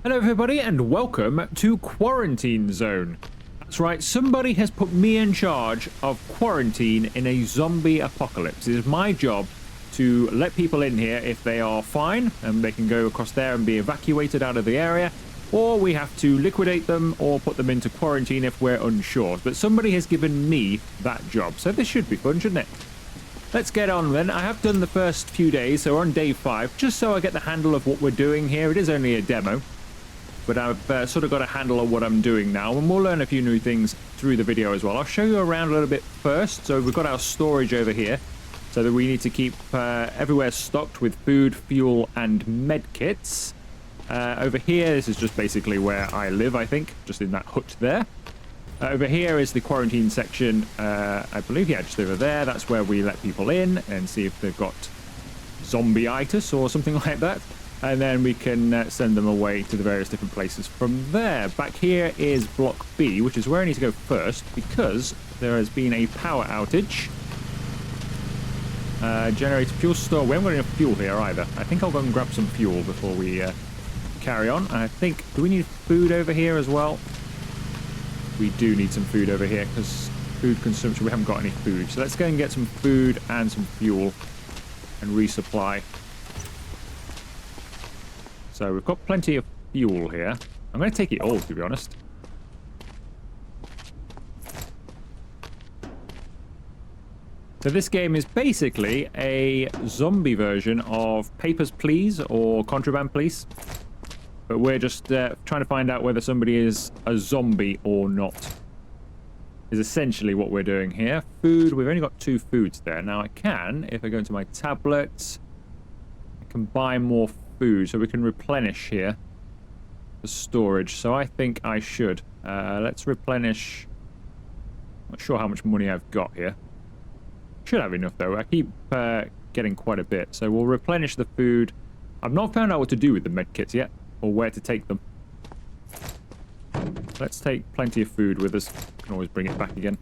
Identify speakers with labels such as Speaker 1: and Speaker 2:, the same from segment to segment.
Speaker 1: Hello everybody and welcome to Quarantine Zone. That's right, somebody has put me in charge of quarantine in a zombie apocalypse. It is my job to let people in here if they are fine and they can go across there and be evacuated out of the area, or we have to liquidate them or put them into quarantine if we're unsure. But somebody has given me that job, so this should be fun, shouldn't it? Let's get on then. I have done the first few days, so we're on day 5, just so I get the handle of what we're doing here. It is only a demo, but I've sort of got a handle on what I'm doing now, and we'll learn a few new things through the video as well. I'll show you around a little bit first. So we've got our storage over here, so that we need to keep everywhere stocked with food, fuel, and med kits. Over here, this is just basically where I live, I think, just in that hut there. Over here is the quarantine section, I believe, yeah, just over there. That's where we let people in and see if they've got zombie-itis or something like that. And then we can send them away to the various different places from there. Back here is Block B, which is where I need to go first, because there has been a power outage. Generator fuel store. We haven't got enough fuel here either. I think I'll go and grab some fuel before we carry on. I think, do we need food over here as well? We do need some food over here, because food consumption, we haven't got any food. So let's go and get some food and some fuel and resupply. So we've got plenty of fuel here. I'm going to take it all, to be honest. So this game is basically a zombie version of Papers, Please or Contraband Police. But we're just trying to find out whether somebody is a zombie or not. Is essentially what we're doing here. Food, we've only got 2 foods there. Now I can, if I go into my tablets, I can buy more food, so we can replenish here the storage. So I think I should. Let's replenish. Not sure how much money I've got here. Should have enough though. I keep getting quite a bit, so we'll replenish the food. I've not found out what to do with the medkits yet, or where to take them. Let's take plenty of food with us. Can always bring it back again.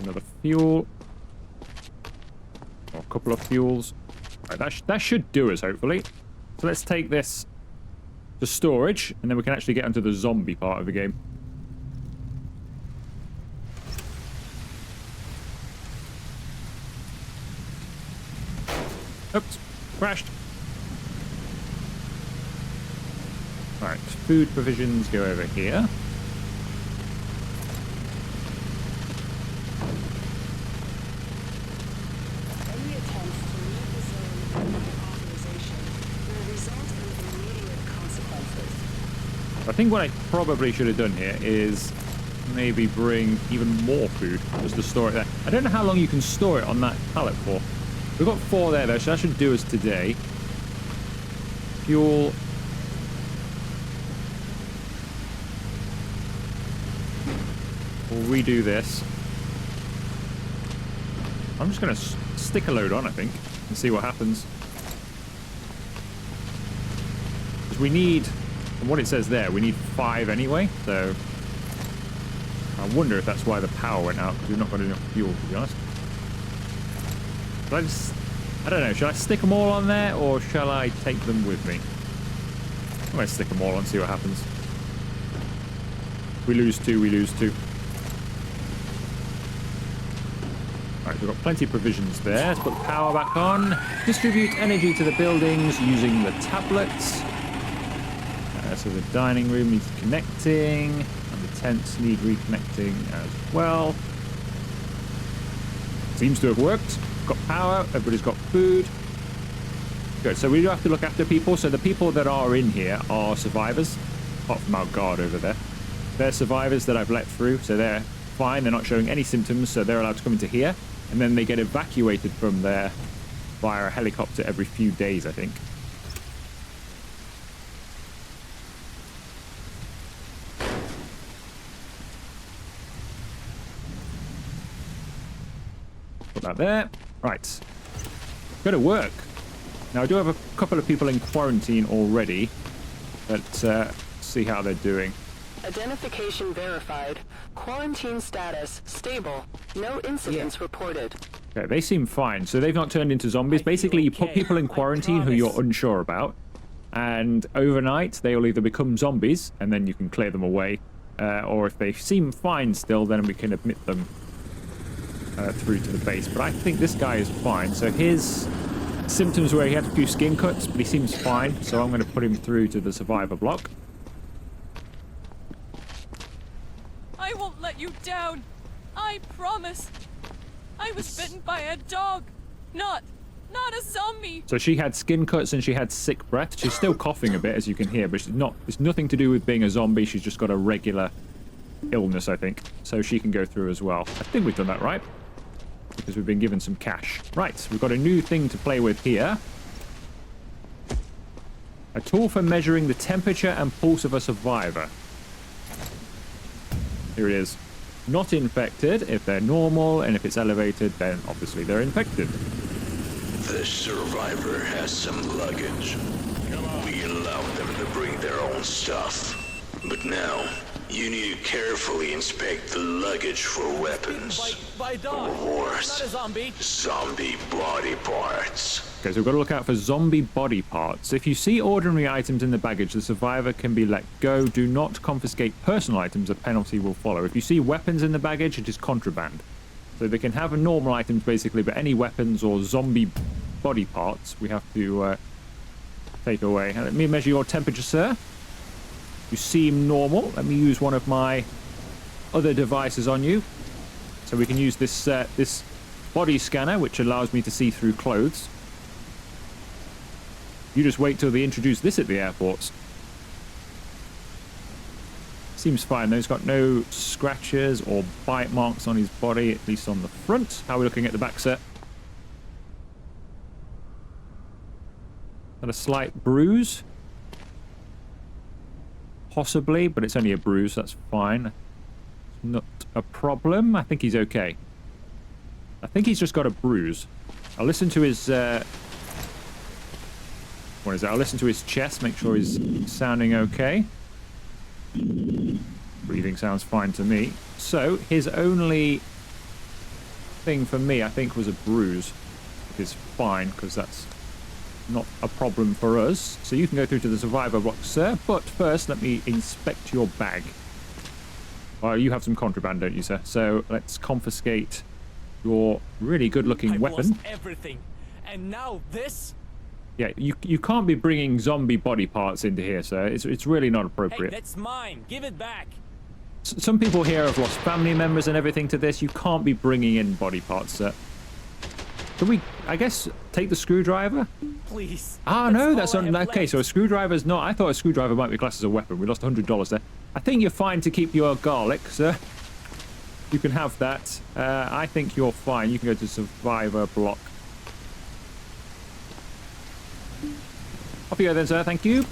Speaker 1: Another fuel. Or a couple of fuels. Right, that should do us, hopefully. So let's take this to storage, and then we can actually get onto the zombie part of the game. Oops, crashed. Right, food provisions go over here. I think what I probably should have done here is maybe bring even more food just to store it there. I don't know how long you can store it on that pallet for. We've got 4 there though, so that should do us today. Fuel. We'll redo this. I'm just going to stick a load on, I think, and see what happens. Because we need... And what it says there, we need 5 anyway, so I wonder if that's why the power went out, because we've not got enough fuel, to be honest. But I don't know, should I stick them all on there, or shall I take them with me? I'm going to stick them all on and see what happens. We lose 2, we lose 2. Alright, we've got plenty of provisions there. Let's put the power back on. Distribute energy to the buildings using the tablets. So the dining room needs connecting, and the tents need reconnecting as well. Seems to have worked. Got power, everybody's got food. Good, so we do have to look after people. So the people that are in here are survivors, apart from our guard over there. They're survivors that I've let through, so they're fine. They're not showing any symptoms, so they're allowed to come into here. And then they get evacuated from there via a helicopter every few days, I think. Put that there. Right. Go to work. Now, I do have a couple of people in quarantine already. Let's see how they're doing.
Speaker 2: Identification verified. Quarantine status stable. No incidents reported.
Speaker 1: Okay, they seem fine. So they've not turned into zombies. Basically, you put people in quarantine who you're unsure about, and overnight they'll either become zombies, and then you can clear them away, or if they seem fine still, then we can admit them through to the base. But I think this guy is fine. So his symptoms were he had a few skin cuts, but he seems fine. So I'm going to put him through to the survivor block.
Speaker 2: I won't let you down. I promise. I was bitten by a dog, not a zombie.
Speaker 1: So she had skin cuts and she had sick breath. She's still coughing a bit, as you can hear, but it's nothing to do with being a zombie. She's just got a regular illness, I think. So she can go through as well. I think we've done that right, because we've been given some cash. Right, we've got a new thing to play with here. A tool for measuring the temperature and pulse of a survivor. Here it is. Not infected if they're normal, and if it's elevated, then obviously they're infected.
Speaker 3: The survivor has some luggage. We allowed them to bring their own stuff. But now, you need to carefully inspect the luggage for weapons.
Speaker 4: By dog.
Speaker 3: Or worse,
Speaker 4: Not a zombie.
Speaker 3: zombie body parts.
Speaker 1: Okay, so we've got to look out for zombie body parts. If you see ordinary items in the baggage, the survivor can be let go. Do not confiscate personal items. A penalty will follow. If you see weapons in the baggage, it is contraband. So they can have normal items, basically, but any weapons or zombie body parts, we have to take away. Let me measure your temperature, sir. You seem normal. Let me use one of my other devices on you. So we can use this this body scanner, which allows me to see through clothes. You just wait till they introduce this at the airports. Seems fine though. He's got no scratches or bite marks on his body, at least on the front. How are we looking at the back, sir? Got a slight bruise. Possibly, but it's only a bruise. That's fine. Not a problem. I think he's okay. I think he's just got a bruise. I'll listen to his... what is that? I'll listen to his chest, make sure he's sounding okay. Breathing sounds fine to me. So, his only thing for me, I think, was a bruise. Which is fine, because that's not a problem for us. So you can go through to the survivor box, sir. But first, let me inspect your bag. Well, you have some contraband, don't you, sir? So let's confiscate your really good-looking weapon.
Speaker 4: Lost everything, and now this.
Speaker 1: Yeah, you can't be bringing zombie body parts into here, sir. It's really not appropriate.
Speaker 4: Hey, that's mine. Give it back.
Speaker 1: Some people here have lost family members and everything to this. You can't be bringing in body parts, sir. Can we, I guess, take the screwdriver?
Speaker 4: Please.
Speaker 1: Ah, no, that's not... Okay, so a screwdriver's not... I thought a screwdriver might be classed as a weapon. We lost $100 there. I think you're fine to keep your garlic, sir. You can have that. I think you're fine. You can go to survivor block. Off you go then, sir. Thank you.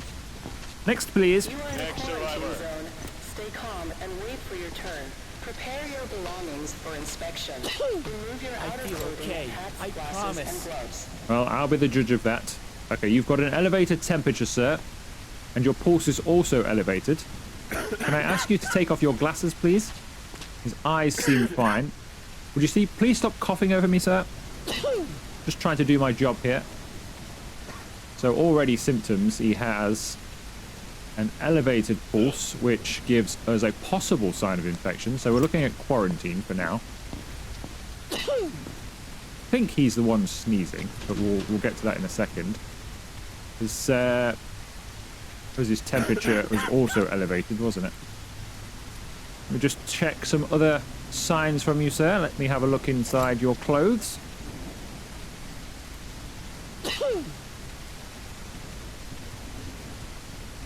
Speaker 1: Next, please.
Speaker 5: You are in a quarantine zone. Stay calm and wait for your turn. Prepare your belongings for inspection. Remove your outer clothing,
Speaker 4: okay.
Speaker 5: hats,
Speaker 4: I
Speaker 5: glasses,
Speaker 4: promise.
Speaker 5: and gloves.
Speaker 1: Well, I'll be the judge of that. Okay, you've got an elevated temperature, sir. And your pulse is also elevated. Can I ask you to take off your glasses, please? His eyes seem fine. Would you please stop coughing over me, sir? Just trying to do my job here. So already symptoms. He has an elevated pulse, which gives us a possible sign of infection. So we're looking at quarantine for now. I think he's the one sneezing, but we'll get to that in a second. Because his temperature was also elevated, wasn't it? Let me just check some other signs from you, sir. Let me have a look inside your clothes.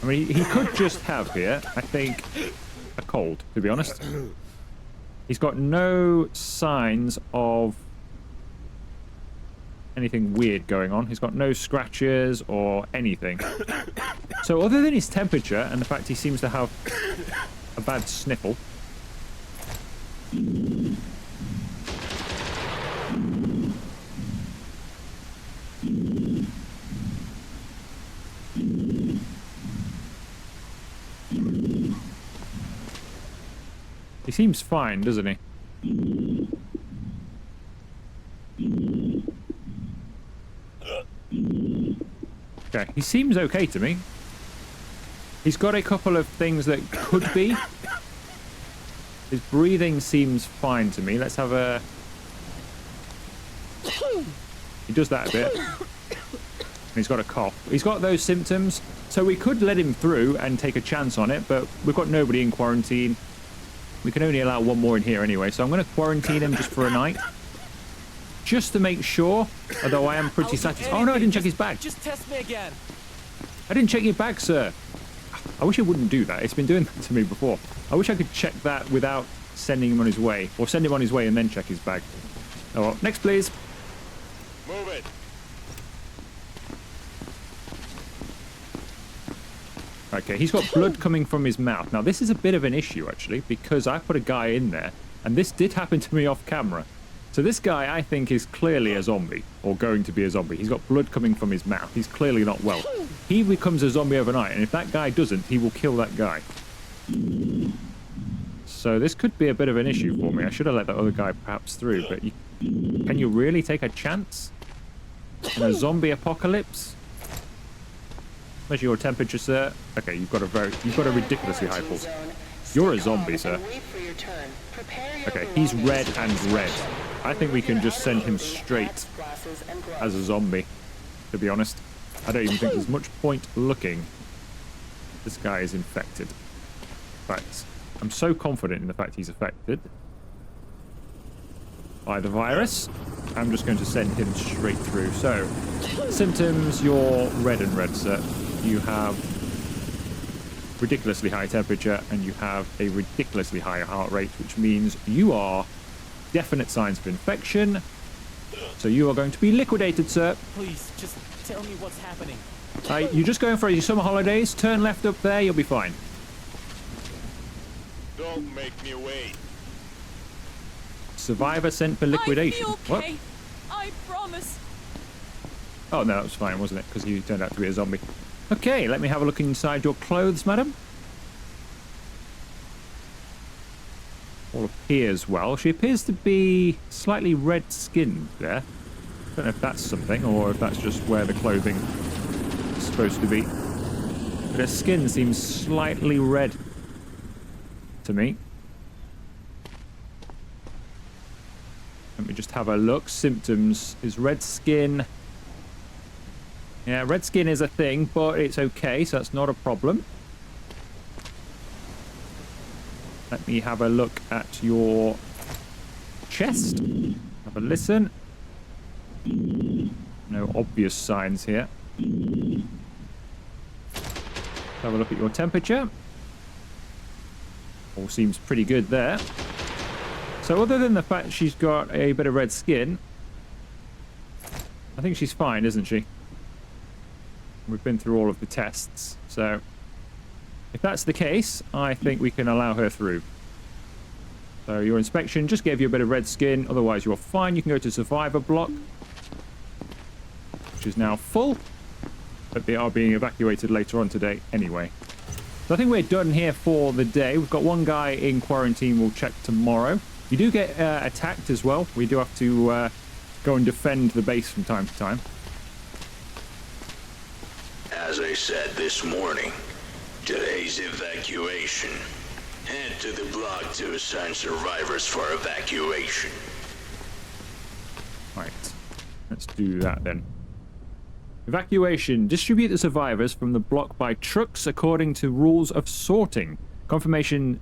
Speaker 1: I mean, he could just have here, I think, a cold, to be honest. He's got no signs of anything weird going on. He's got no scratches or anything. So other than his temperature and the fact he seems to have a bad sniffle. He seems fine, doesn't he? Okay, he seems okay to me. He's got a couple of things that could be. His breathing seems fine to me. Let's have a... He does that a bit. And he's got a cough. He's got those symptoms, so we could let him through and take a chance on it, but we've got nobody in quarantine. We can only allow one more in here anyway, so I'm going to quarantine him just for a night. Just to make sure, although I am pretty satisfied. Oh no, I didn't check his bag.
Speaker 4: Just test me again.
Speaker 1: I didn't check your bag, sir. I wish I wouldn't do that. It's been doing that to me before. I wish I could check that without sending him on his way. Or send him on his way and then check his bag. Oh well, next please.
Speaker 6: Move it.
Speaker 1: Okay, he's got blood coming from his mouth. Now this is a bit of an issue actually, because I put a guy in there, and this did happen to me off camera. So this guy, I think, is clearly a zombie, or going to be a zombie. He's got blood coming from his mouth. He's clearly not well. He becomes a zombie overnight, and if that guy doesn't, he will kill that guy. So this could be a bit of an issue for me. I should have let that other guy perhaps through, but can you really take a chance in a zombie apocalypse? Measure your temperature, sir. Okay, you've got a ridiculously high pulse. You're a zombie, sir. Okay, he's red and red. I think we can just send him straight as a zombie, to be honest. I don't even think there's much point looking. This guy is infected. In fact, I'm so confident in the fact he's affected by the virus. I'm just going to send him straight through. So, symptoms, you're red and red, sir. You have ridiculously high temperature and you have a ridiculously high heart rate, which means you are definite signs of infection. So you are going to be liquidated, sir.
Speaker 4: Please, just tell me what's happening.
Speaker 1: You're just going for your summer holidays. Turn left up there, you'll be fine.
Speaker 6: Don't make me wait.
Speaker 1: Survivor sent for liquidation.
Speaker 2: I'll be okay. I promise.
Speaker 1: Oh, no, that was fine, wasn't it? Because you turned out to be a zombie. Okay, let me have a look inside your clothes, madam. All appears well. She appears to be slightly red-skinned there. Don't know if that's something, or if that's just where the clothing is supposed to be. But her skin seems slightly red to me. Let me just have a look. Symptoms is red skin. Yeah, red skin is a thing, but it's okay, so that's not a problem. Let me have a look at your chest. Have a listen. No obvious signs here. Have a look at your temperature. All seems pretty good there. So other than the fact she's got a bit of red skin, I think she's fine, isn't she? We've been through all of the tests, so if that's the case, I think we can allow her through. So your inspection just gave you a bit of red skin, otherwise you're fine. You can go to Survivor block, which is now full, but they are being evacuated later on today anyway. So I think we're done here for the day. We've got one guy in quarantine we'll check tomorrow. You do get attacked as well. We do have to go and defend the base from time to time.
Speaker 3: As I said this morning, today's evacuation. Head to the block to assign survivors for evacuation.
Speaker 1: Right, let's do that then. Evacuation. Distribute the survivors from the block by trucks according to rules of sorting. Confirmation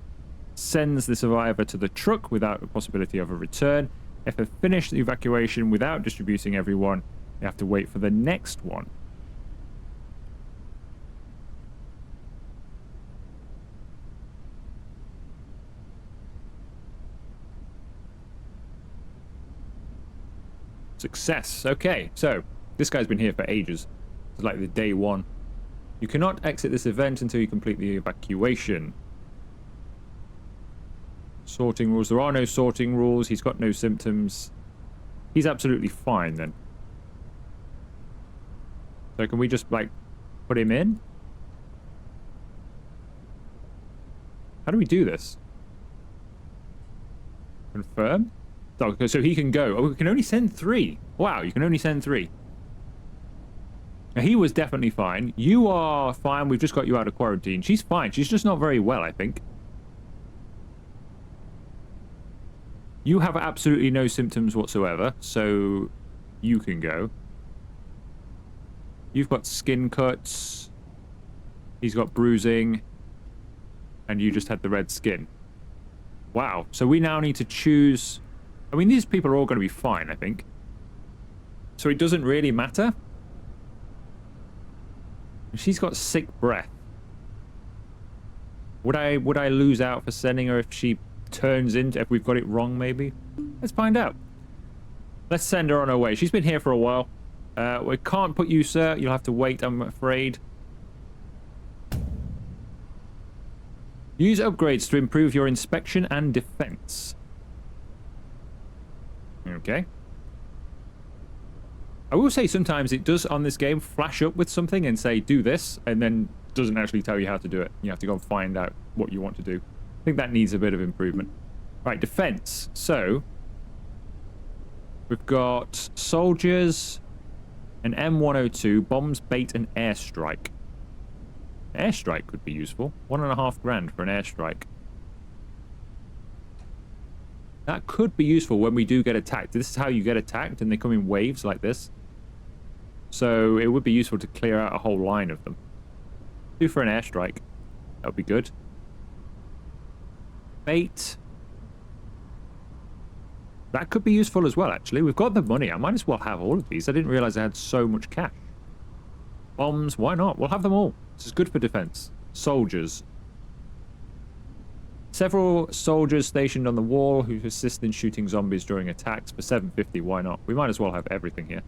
Speaker 1: sends the survivor to the truck without the possibility of a return. If they finish the evacuation without distributing everyone, they have to wait for the next one. Success. Okay, so this guy's been here for ages. It's like the day one. You cannot exit this event until you complete the evacuation. Sorting rules. There are no sorting rules. He's got no symptoms. He's absolutely fine then. So can we just like put him in? How do we do this? Confirm? Oh, so he can go. Oh, we can only send 3. Wow, you can only send 3. Now, he was definitely fine. You are fine. We've just got you out of quarantine. She's fine. She's just not very well, I think. You have absolutely no symptoms whatsoever, so you can go. You've got skin cuts. He's got bruising. And you just had the red skin. Wow. So we now need to choose... I mean, these people are all going to be fine, I think. So it doesn't really matter. She's got sick breath. Would I lose out for sending her if she turns into... if we've got it wrong, maybe? Let's find out. Let's send her on her way. She's been here for a while. We can't put you, sir. You'll have to wait, I'm afraid. Use upgrades to improve your inspection and defense. Okay. I will say sometimes it does on this game flash up with something and say do this, and then doesn't actually tell you how to do it. You have to go and find out what you want to do. I think that needs a bit of improvement. Right, defense. So we've got soldiers, an M102, bombs, bait, and airstrike. Airstrike could be useful. 1.5 grand for an airstrike. That could be useful when we do get attacked. This is how you get attacked, and they come in waves like this. So it would be useful to clear out a whole line of them. Do for an airstrike. That would be good. Bait. That could be useful as well, actually. We've got the money. I might as well have all of these. I didn't realize I had so much cash. Bombs, why not? We'll have them all. This is good for defense. Soldiers. Several soldiers stationed on the wall who assist in shooting zombies during attacks for 750. Why not? We might as well have everything here.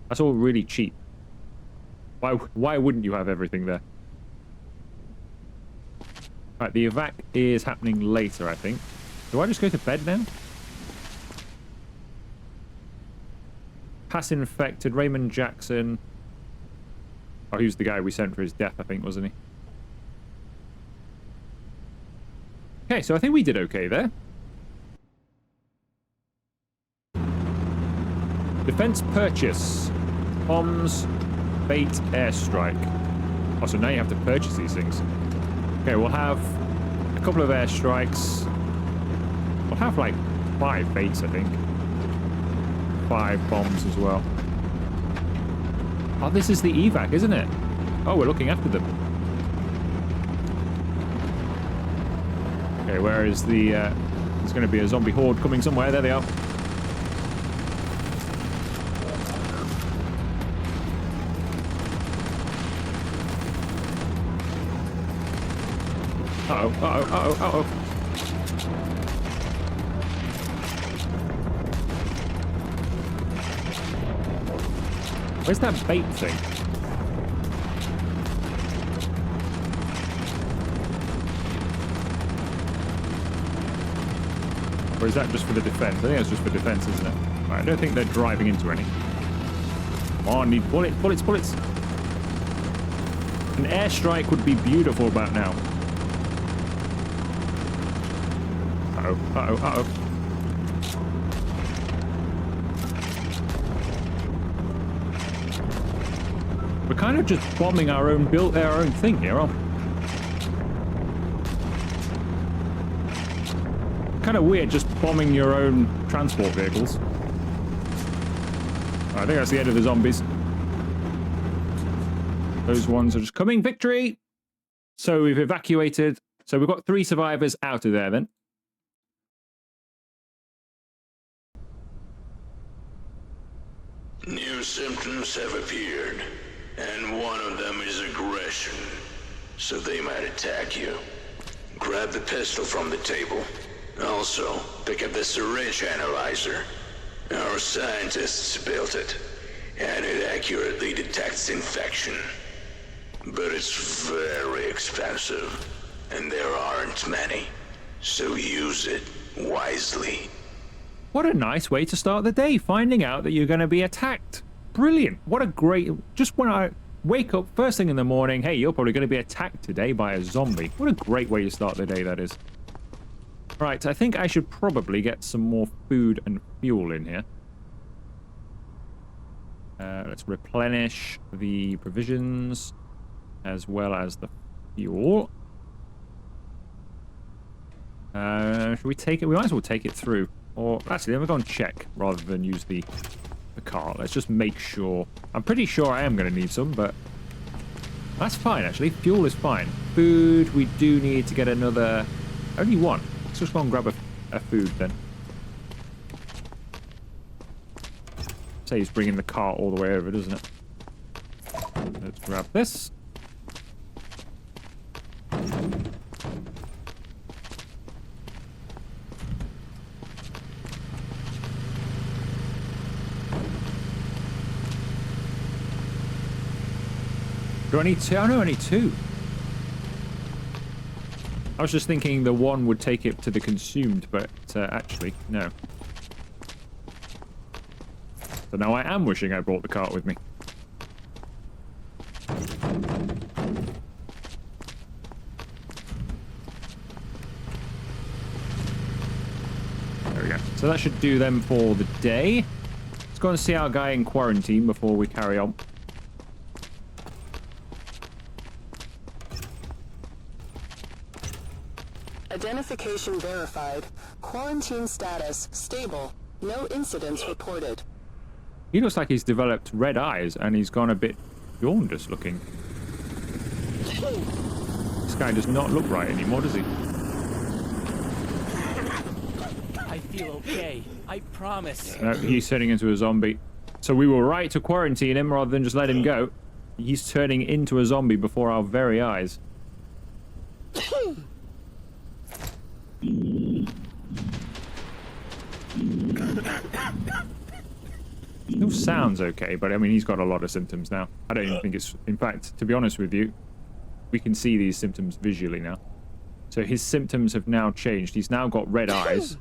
Speaker 1: That's all really cheap. Why wouldn't you have everything there? Right, the evac is happening later, I think. Do I just go to bed now? Pass infected. Raymond Jackson. Oh, he was the guy we sent for his death, I think, wasn't he? Okay, so I think we did okay there. Defense purchase. Bombs, bait, airstrike. Oh, so now you have to purchase these things. Okay, we'll have a couple of airstrikes. We'll have like 5 baits, I think. 5 bombs as well. Oh, this is the evac, isn't it? Oh, we're looking after them. Okay, where is the... there's going to be a zombie horde coming somewhere. There they are. Uh-oh, uh-oh, uh-oh, uh-oh. Where's that bait thing? Or is that just for the defense? I think that's just for defense, isn't it? Right, I don't think they're driving into any. Come on, need bullets, bullets, bullets. An airstrike would be beautiful about now. Uh-oh, uh-oh, uh-oh. We're kind of just bombing our own thing here, aren't we? Kind of weird just bombing your own transport vehicles. I think that's the end of the zombies. Those ones are just coming. Victory! So we've evacuated. So we've got 3 survivors out of there then.
Speaker 3: New symptoms have appeared, and one of them is aggression, so they might attack you. Grab the pistol from the table. Also, pick up the syringe analyzer. Our scientists built it, and it accurately detects infection. But it's very expensive, and there aren't many, so use it wisely.
Speaker 1: What a nice way to start the day, finding out that you're going to be attacked. Brilliant. What a great... Just when I wake up first thing in the morning, hey, you're probably going to be attacked today by a zombie. What a great way to start the day that is. Right, I think I should probably get some more food and fuel in here. Let's replenish the provisions as well as the fuel. Should we take it? We might as well take it through. Or actually, let me go and check rather than use the cart. Let's just make sure. I'm pretty sure I am going to need some, but that's fine, actually. Fuel is fine. Food, we do need to get another... Only one. Let's just go and grab a food, then. Say he's bringing the cart all the way over, doesn't it? Let's grab this. Do I need two? Oh, no, I need two. I was just thinking the one would take it to the consumed, but actually, no. So now I am wishing I brought the cart with me. There we go. So that should do them for the day. Let's go and see our guy in quarantine before we carry on.
Speaker 5: Identification verified. Quarantine status stable. No incidents reported.
Speaker 1: He looks like he's developed red eyes and he's gone a bit jaundiced looking. This guy does not look right anymore, does he?
Speaker 4: I feel okay. I promise.
Speaker 1: No, he's turning into a zombie. So we were right to quarantine him rather than just let him go. He's turning into a zombie before our very eyes. Still sounds okay, but I mean, he's got a lot of symptoms now. I don't even think it's... In fact, to be honest with you, we can see these symptoms visually now. So his symptoms have now changed. He's now got red eyes.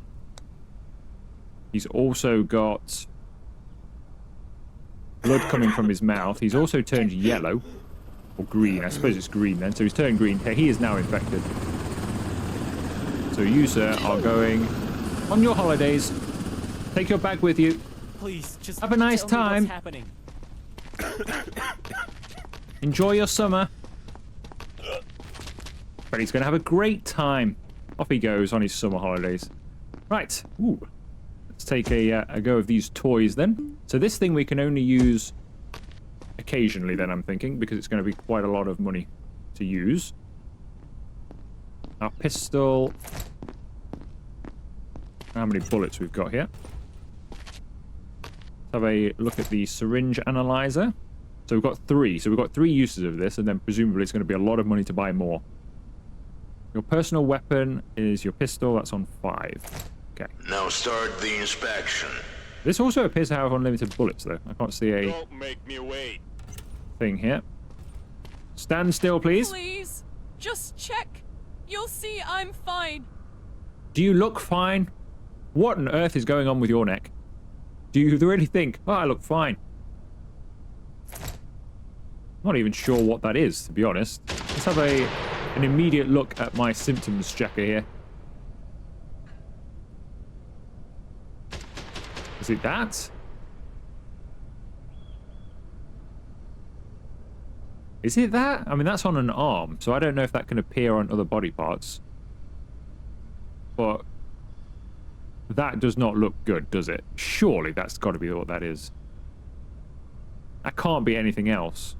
Speaker 1: He's also got blood coming from his mouth. He's also turned yellow. Or green. I suppose it's green then. So he's turned green. He is now infected. So you, sir, are going on your holidays. Take your bag with you.
Speaker 4: Please, just
Speaker 1: have a nice
Speaker 4: tell
Speaker 1: time.
Speaker 4: Me what's happening.
Speaker 1: Enjoy your summer. But he's going to have a great time. Off he goes on his summer holidays. Right. Ooh. Let's take a go of these toys then. So this thing we can only use occasionally then, I'm thinking, because it's going to be quite a lot of money to use. Our pistol. How many bullets we've got here? Let's have a look at the syringe analyzer. So we've got 3. So we've got 3 uses of this, and then presumably it's going to be a lot of money to buy more. Your personal weapon is your pistol. That's on 5. Okay.
Speaker 3: Now start the inspection.
Speaker 1: This also appears to have unlimited bullets, though. I can't see a
Speaker 6: Don't make me wait.
Speaker 1: thing here. Stand still, please.
Speaker 2: Please, just check. You'll see I'm fine.
Speaker 1: Do you look fine? What on earth is going on with your neck? Do you really think, oh, I look fine? Not even sure what that is, to be honest. Let's have an immediate look at my symptoms checker here. Is it that? Is it that? I mean, that's on an arm, so I don't know if that can appear on other body parts. But that does not look good, does it? Surely that's got to be what that is. That can't be anything else.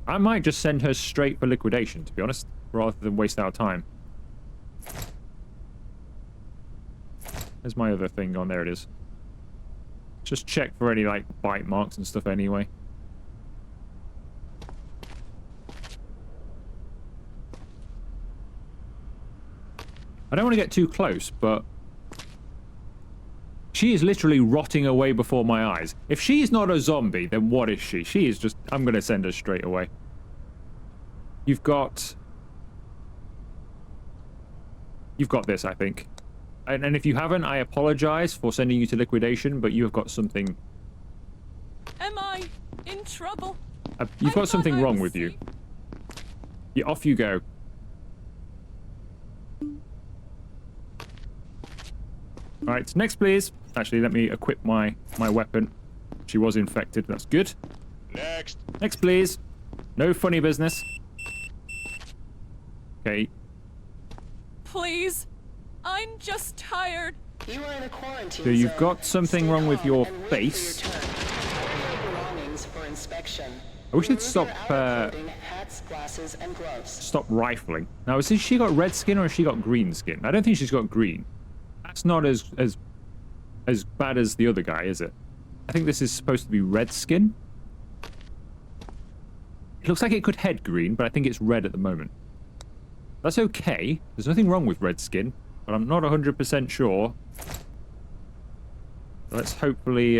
Speaker 1: I might just send her straight for liquidation, to be honest, rather than waste our time. There's my other thing on. There it is. Just check for any, like, bite marks and stuff anyway. I don't want to get too close, but she is literally rotting away before my eyes. If she's not a zombie, then what is she? She is just... I'm going to send her straight away. You've got this, I think. And if you haven't, I apologize for sending you to liquidation, but you have got something...
Speaker 2: Am I in trouble?
Speaker 1: You've got something wrong with you.
Speaker 2: safe.
Speaker 1: Yeah, off you go. Right, next please. Actually, let me equip my weapon. She was infected. That's good.
Speaker 6: Next.
Speaker 1: Next, please. No funny business. Okay.
Speaker 2: Please. I'm just tired.
Speaker 5: You are in a quarantine
Speaker 1: So you've
Speaker 5: zone.
Speaker 1: got something
Speaker 5: Stay
Speaker 1: wrong with
Speaker 5: calm
Speaker 1: your
Speaker 5: and wait
Speaker 1: face.
Speaker 5: for your turn. Prepare your belongings for inspection.
Speaker 1: I wish it'd
Speaker 5: Remove
Speaker 1: stop,
Speaker 5: your outer clothing, hats, glasses, and gloves.
Speaker 1: Stop rifling. Now, is she got red skin or has she got green skin? I don't think she's got green. That's not as bad as the other guy, is it? I think this is supposed to be red skin. It looks like it could head green, but I think it's red at the moment. That's okay. There's nothing wrong with red skin, but I'm not 100% sure. Let's hopefully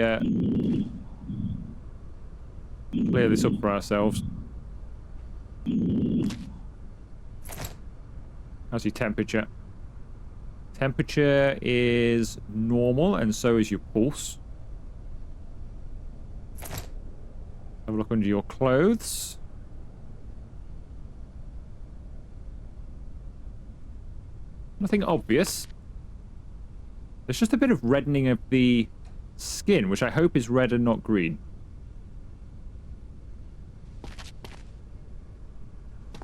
Speaker 1: clear this up for ourselves. How's your temperature? Temperature is normal, and so is your pulse. Have a look under your clothes. Nothing obvious. There's just a bit of reddening of the skin, which I hope is red and not green.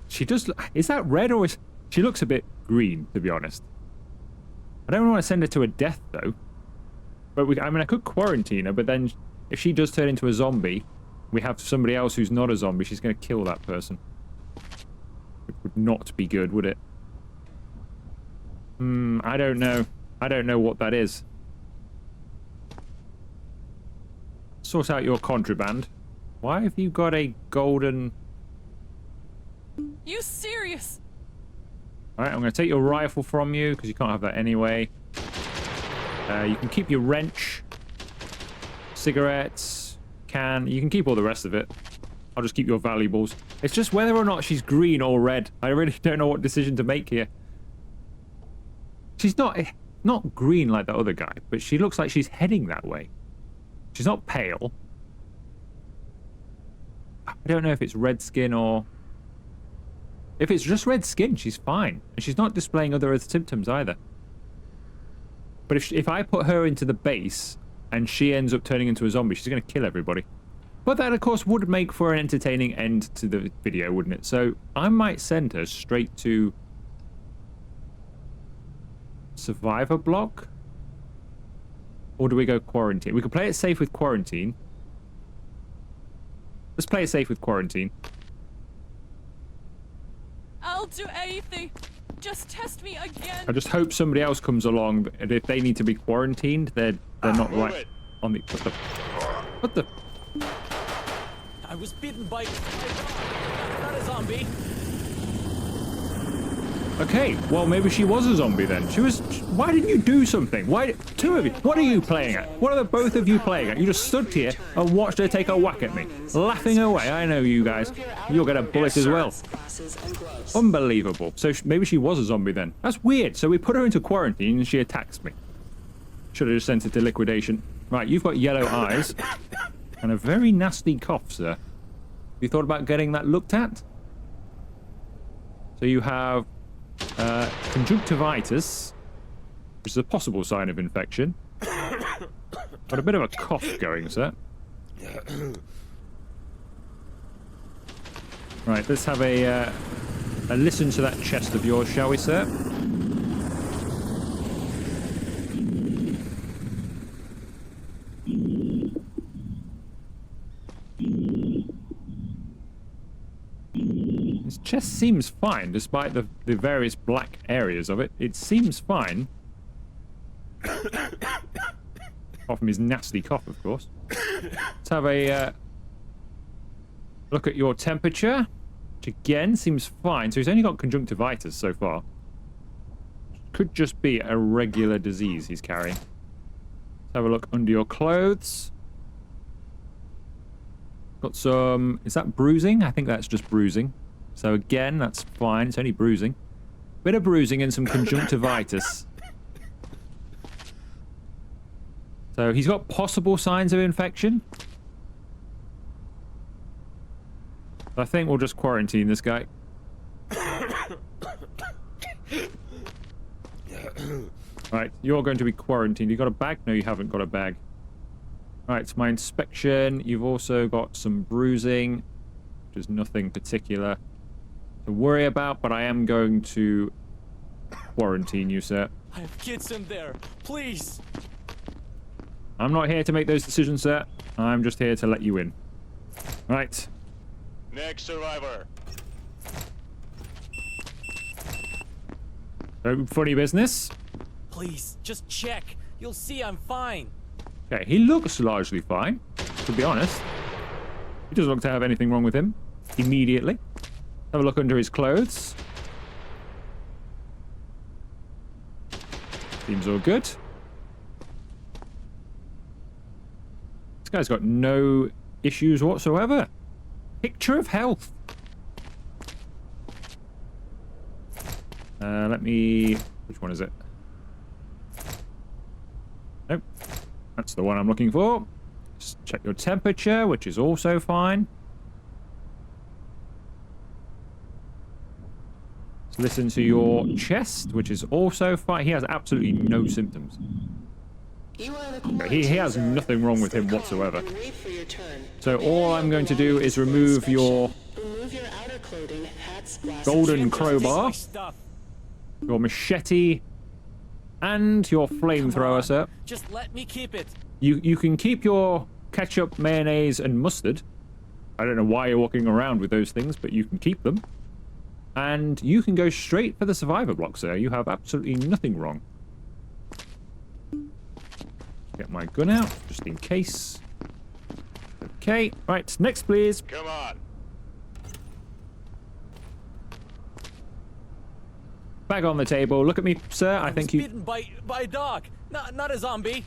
Speaker 1: She does... Is that red or is... She looks a bit green, to be honest. I don't want to send her to a death, though. But I mean, I could quarantine her, but then if she does turn into a zombie, we have somebody else who's not a zombie, she's going to kill that person. It would not be good, would it? I don't know. I don't know what that is. Sort out your contraband. Why have you got a golden...
Speaker 2: You serious?
Speaker 1: Alright, I'm going to take your rifle from you, because you can't have that anyway. You can keep your wrench. Cigarettes. Can. You can keep all the rest of it. I'll just keep your valuables. It's just whether or not she's green or red. I really don't know what decision to make here. She's not green like that other guy, but she looks like she's heading that way. She's not pale. I don't know if it's red skin or... If it's just red skin, she's fine. And she's not displaying other symptoms either. But if I put her into the base and she ends up turning into a zombie, she's going to kill everybody. But that, of course, would make for an entertaining end to the video, wouldn't it? So I might send her straight to... Survivor block? Or do we go quarantine? We could play it safe with quarantine. Let's play it safe with quarantine.
Speaker 2: I'll do anything. Just test me again.
Speaker 1: I just hope somebody else comes along, and if they need to be quarantined, they're not
Speaker 6: Move
Speaker 1: right
Speaker 6: it.
Speaker 1: on the... What the...
Speaker 4: I was bitten by a dog, not a zombie.
Speaker 1: Okay, well, maybe she was a zombie then. She was... Why didn't you do something? Why... Two of you. What are you playing at? What are the both of you playing at? You just stood here and watched her take a whack at me. Laughing away. I know you guys. You'll get a bullet as well.
Speaker 5: Glasses and gloves.
Speaker 1: Unbelievable. So maybe she was a zombie then. That's weird. So we put her into quarantine and she attacks me. Should have just sent her to liquidation. Right, you've got yellow eyes. And a very nasty cough, sir. Have you thought about getting that looked at? So you have... conjunctivitis, which is a possible sign of infection. Got a bit of a cough going, sir. Right, let's have a listen to that chest of yours, shall we, sir? His chest seems fine, despite the various black areas of it. It seems fine. Apart from his nasty cough, of course. Let's have a look at your temperature, which again seems fine. So he's only got conjunctivitis so far. Could just be a regular disease he's carrying. Let's have a look under your clothes. Got some... Is that bruising? I think that's just bruising. So again, that's fine. It's only bruising. Bit of bruising and some conjunctivitis. So he's got possible signs of infection. I think we'll just quarantine this guy. Right, you're going to be quarantined. You got a bag? No, you haven't got a bag. Right, it's my inspection. You've also got some bruising, which is nothing particular to worry about, but I am going to quarantine you, sir.
Speaker 4: I have kids in there. Please.
Speaker 1: I'm not here to make those decisions, sir. I'm just here to let you in. Right.
Speaker 6: Next survivor.
Speaker 1: So, funny business.
Speaker 4: Please, just check. You'll see I'm fine.
Speaker 1: Okay, he looks largely fine, to be honest. He doesn't look to have anything wrong with him. Immediately. Have a look under his clothes. Seems all good. This guy's got no issues whatsoever. Picture of health. Let me... Which one is it? Nope. That's the one I'm looking for. Just check your temperature, which is also fine. Let's listen to your chest, which is also fine. He has absolutely no symptoms. He has nothing wrong with him whatsoever. So all I'm going to do is remove your golden crowbar, your machete, and your flamethrower, sir.
Speaker 4: Just let me keep it.
Speaker 1: You can keep your ketchup, mayonnaise, and mustard. I don't know why you're walking around with those things, but you can keep them. And you can go straight for the survivor block, sir. You have absolutely nothing wrong. Get my gun out, just in case. Okay, right, next please.
Speaker 6: Come on.
Speaker 1: Bag on the table. Look at me, sir. I think you...
Speaker 4: bitten by a dog, not a zombie.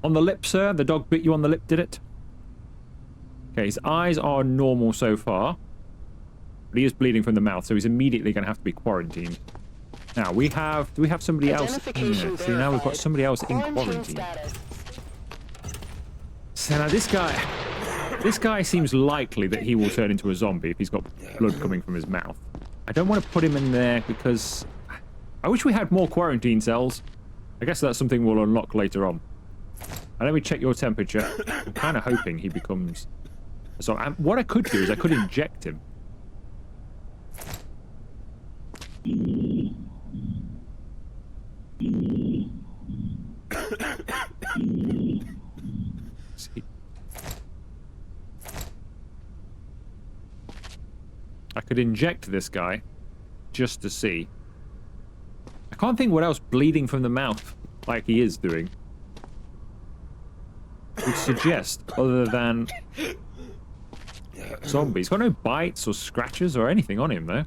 Speaker 1: On the lip, sir. The dog bit you on the lip, did it? Okay, his eyes are normal so far. But he is bleeding from the mouth, so he's immediately going to have to be quarantined. Now, we have... Do we have somebody else in there? See, now we've got somebody else in quarantine. So now this guy seems likely that he will turn into a zombie if he's got blood coming from his mouth. I don't want to put him in there because I wish we had more quarantine cells. I guess that's something we'll unlock later on. And let me check your temperature. I'm kind of hoping he becomes... So what I could do is I could inject him. See. I could inject this guy just to see. I can't think what else bleeding from the mouth like he is doing would suggest other than zombie. He's got no bites or scratches or anything on him though.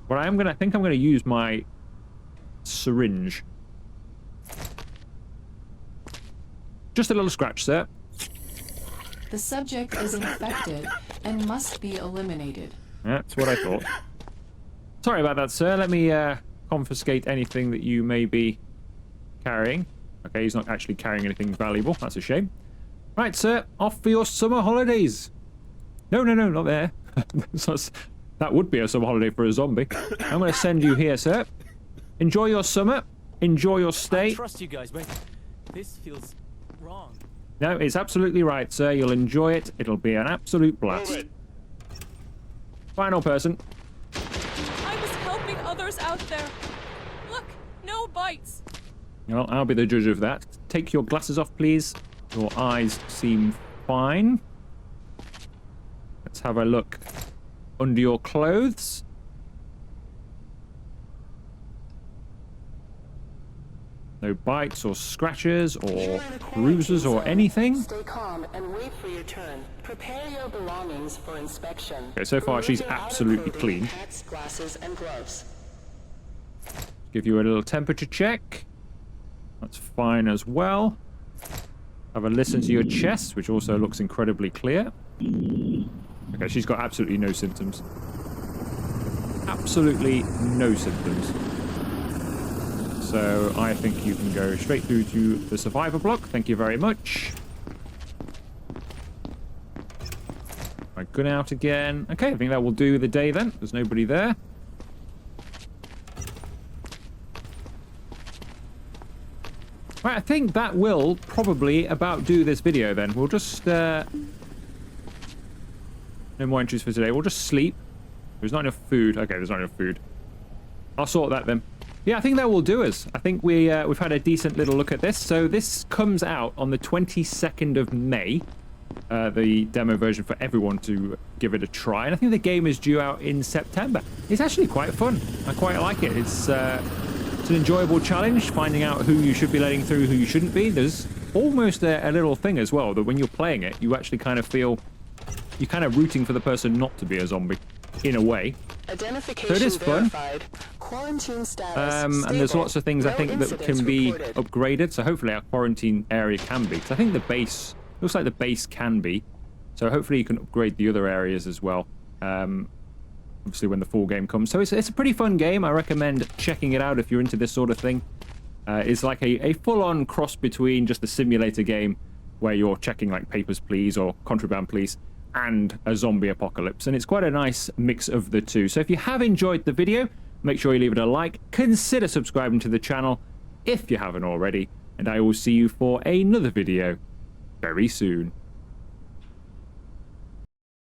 Speaker 1: But I think I'm gonna use my syringe. Just a little scratch, sir.
Speaker 7: The subject is infected and must be eliminated.
Speaker 1: That's what I thought. Sorry about that, sir. Let me confiscate anything that you may be carrying. Okay, he's not actually carrying anything valuable. That's a shame. Right, sir. Off for your summer holidays. No, not there. That would be a summer holiday for a zombie. I'm going to send you here, sir. Enjoy your summer. Enjoy your stay.
Speaker 4: I trust you guys, but this feels wrong.
Speaker 1: No, it's absolutely right, sir. You'll enjoy it. It'll be an absolute blast.
Speaker 6: Move it.
Speaker 1: Final person.
Speaker 2: I was helping others out there. Look, no bites.
Speaker 1: Well, I'll be the judge of that. Take your glasses off, please. Your eyes seem fine. Let's have a look under your clothes. No bites or scratches or bruises or anything.
Speaker 5: Stay calm and wait for your turn. Prepare your belongings for inspection.
Speaker 1: Okay, so far she's
Speaker 5: Remove your outer
Speaker 1: absolutely
Speaker 5: clothing,
Speaker 1: clean.
Speaker 5: hats, glasses, and gloves.
Speaker 1: Give you a little temperature check. That's fine as well. Have a listen to your chest, which also looks incredibly clear. Okay, she's got absolutely no symptoms. Absolutely no symptoms. So I think you can go straight through to the survivor block. Thank you very much. My gun out again. Okay, I think that will do the day then. There's nobody there. Right, I think that will probably about do this video then. We'll just... no more entries for today. We'll just sleep. There's not enough food. Okay, there's not enough food. I'll sort that then. Yeah, I think that will do us. I think we've had a decent little look at this. So this comes out on the 22nd of May. The demo version for everyone to give it a try. And I think the game is due out in September. It's actually quite fun. I quite like it. It's an enjoyable challenge, finding out who you should be letting through, who you shouldn't be. There's almost a little thing as well, that when you're playing it, you actually kind of feel... You're kind of rooting for the person not to be a zombie, in a way.
Speaker 5: Identification
Speaker 1: So it is fun.
Speaker 5: verified. Quarantine status
Speaker 1: And there's
Speaker 5: stable.
Speaker 1: lots of things I
Speaker 5: No
Speaker 1: think that
Speaker 5: incidents
Speaker 1: can be
Speaker 5: reported.
Speaker 1: upgraded. So hopefully our quarantine area can be. Because I think the base... Looks like the base can be. So hopefully you can upgrade the other areas as well. Obviously when the full game comes. So it's a pretty fun game. I recommend checking it out if you're into this sort of thing. It's like a full-on cross between just a simulator game where you're checking like Papers, Please or Contraband Police and a zombie apocalypse. And it's quite a nice mix of the two. So if you have enjoyed the video, make sure you leave it a like. Consider subscribing to the channel if you haven't already. And I will see you for another video very soon.